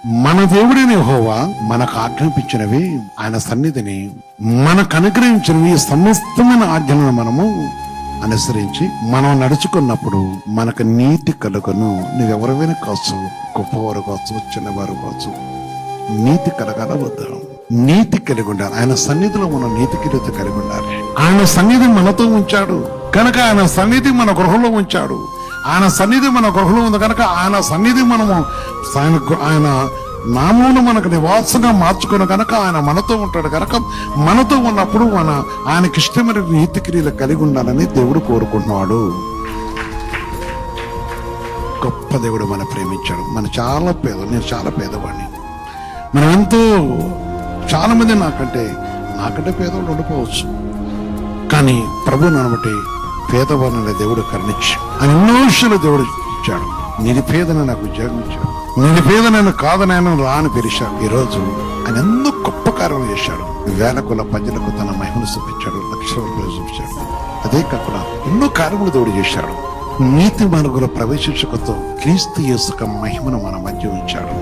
మన దేవుడైన యెహోవా మనకు ఆజ్ఞాపించినవి, ఆయన సన్నిధిని మనకు అనుగ్రహించినవి సమస్తమైన ఆజ్ఞలను మనము అనుసరించి మనం నడుచుకున్నప్పుడు మనకు నీతి కలుగును. నువ్వెవరైనా కావచ్చు, గొప్పవారు కావచ్చు, చిన్నవారు కావచ్చు, నీతి కలగాల వద్దు. నీతి కలిగి ఉండాలి. ఆయన సన్నిధిలో మనం నీతి కిరీట కలిగి ఉండాలి. ఆయన సన్నిధి మనతో ఉంచాడు కనుక ఆయన సన్నిధి మన గృహంలో ఉంచాడు. ఆయన సన్నిధి మన గృహంలో ఉంది కనుక ఆయన సన్నిధి మనము ఆయన నామమును మనకు నివాసంగా మార్చుకున్న కనుక ఆయన మనతో ఉంటాడు కనుక మనతో ఉన్నప్పుడు ఆయనకి ఇష్టమైన నీతి క్రియలు కలిగి ఉండాలని దేవుడు కోరుకుంటున్నాడు. గొప్ప దేవుడు మనం ప్రేమించాడు. మన చాలా నేను చాలా పేదవాడిని. మనం ఎంతో చాలా మంది నాకంటే పేదవాళ్ళు ఉండిపోవచ్చు, కానీ ప్రభు నన్ను బట్టి పేదవాడిని దేవుడు కరుణించి ఆయన ఎన్నో విషయాలు దేవుడు ఇచ్చాడు. నిరుపేదన నాకు ఉద్యోగం ఇచ్చాడు, నిరుపేదనైనా కాదనైనా రాని పిలిచాడు. ఈరోజు ఆయన ఎన్నో గొప్ప కార్యాలు చేశాడు. వేలకుల ప్రజలకు తన మహిమను చూపించాడు, లక్షల రూపాయలు చూపించాడు. అదే కాకుండా ఎన్నో కార్యములు దేవుడు చేశాడు. నీతి మార్గంలో ప్రవేశించకతో క్రీస్తు యేసు మహిమను మన మధ్య ఉంచాడు.